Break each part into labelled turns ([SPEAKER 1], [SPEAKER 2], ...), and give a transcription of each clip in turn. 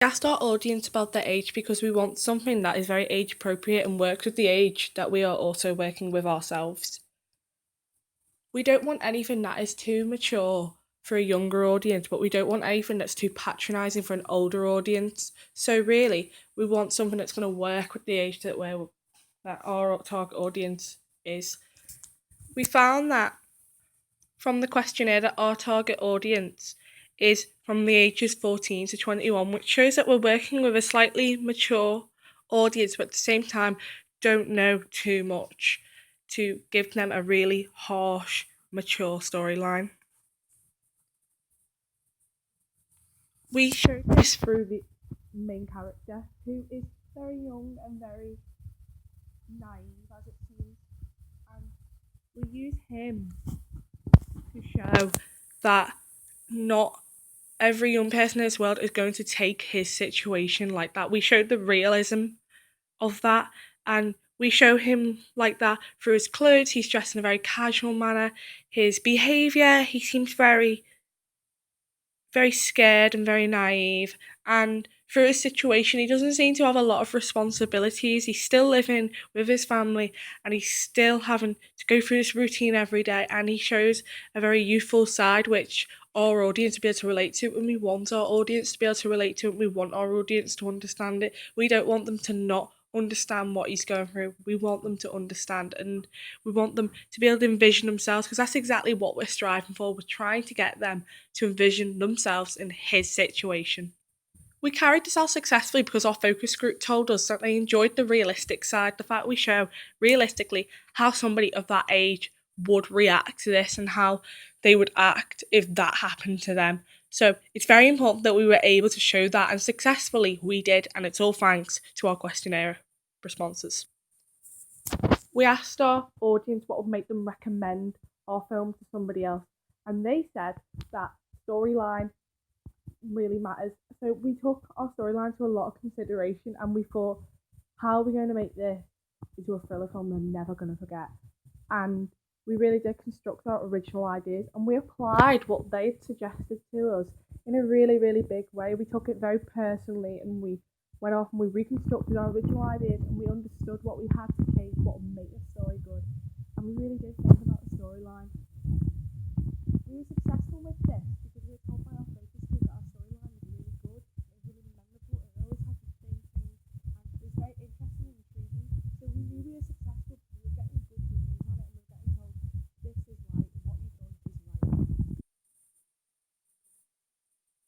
[SPEAKER 1] Asked our audience about their age because we want something that is very age appropriate and works with the age that we are also working with ourselves. We don't want anything that is too mature for a younger audience, but we don't want anything that's too patronising for an older audience. So really, we want something that's going to work with the age that our target audience is. We found that from the questionnaire that our target audience is from the ages 14 to 21, which shows that we're working with a slightly mature audience, but at the same time, don't know too much to give them a really harsh, mature storyline. We showed this through the main character, who is very young and very naive, as it seems, and we use him to show that not every young person in this world is going to take his situation like that. We showed the realism of that, and we show him like that through his clothes. He's dressed in a very casual manner. His behaviour, he seems very scared and very naive. And through his situation, he doesn't seem to have a lot of responsibilities. He's still living with his family and he's still having to go through this routine every day. And he shows a very youthful side, which our audience will be able to relate to, and we want our audience to be able to relate to it. We want our audience to understand it. We don't want them to not understand what he's going through. We want them to understand, and we want them to be able to envision themselves, because that's exactly what we're striving for. We're trying to get them to envision themselves in his situation. We carried this out successfully because our focus group told us that they enjoyed the realistic side, the fact we show realistically how somebody of that age would react to this and how they would act if that happened to them. So it's very important that we were able to show that, and successfully we did, and it's all thanks to our questionnaire responses. We asked our audience what would make them recommend our film to somebody else, and they said that storyline really matters. So we took our storyline to a lot of consideration, and we thought, how are we going to make this into a thriller film they're never going to forget? And we really did construct our original ideas, and we applied what they had suggested to us in a really, really big way. We took it very personally, and we went off and we reconstructed our original ideas, and we understood what we had to change, what would make the story good. And we really did think about the storyline. We were successful with this because we were told by our focus group that our storyline was really good, it was really memorable, it always had the same thing, and it was very interesting and intriguing. So we knew we were successful because we were getting good reviews on it, and we were getting told, this is right, and what you've done is right.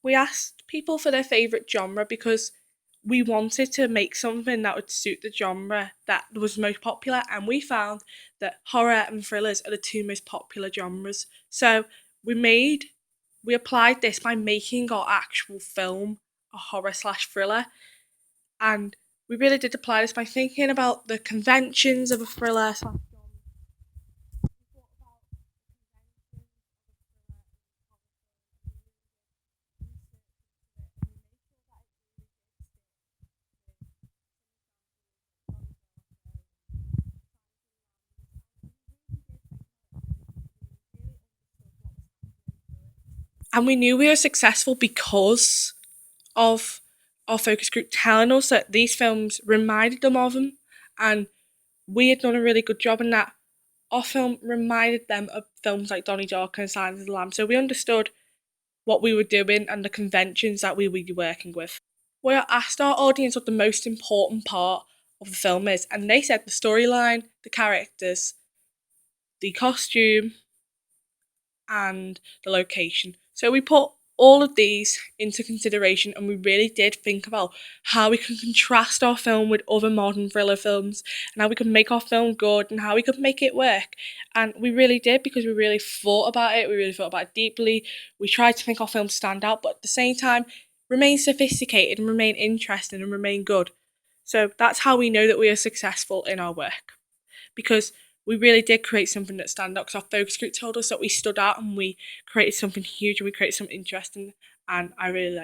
[SPEAKER 1] We asked people for their favourite genre because we wanted to make something that would suit the genre that was most popular, and we found that horror and thrillers are the two most popular genres. So we applied this by making our actual film a horror slash thriller, and we really did apply this by thinking about the conventions of a thriller slash genre. And we knew we were successful because of our focus group telling us that these films reminded them of them, and we had done a really good job in that. Our film reminded them of films like Donnie Darko and Silence of the Lambs, so we understood what we were doing and the conventions that we would be working with. We asked our audience what the most important part of the film is, and they said the storyline, the characters, the costume, and the location. So we put all of these into consideration, and we really did think about how we can contrast our film with other modern thriller films, and how we could make our film good and how we could make it work. And we really did, because we really thought about it, we really thought about it deeply. We tried to make our film stand out, but at the same time remain sophisticated and remain interesting and remain good. So that's how we know that we are successful in our work, because we really did create something that stand out, because our focus group told us that we stood out and we created something huge and we created something interesting, and I really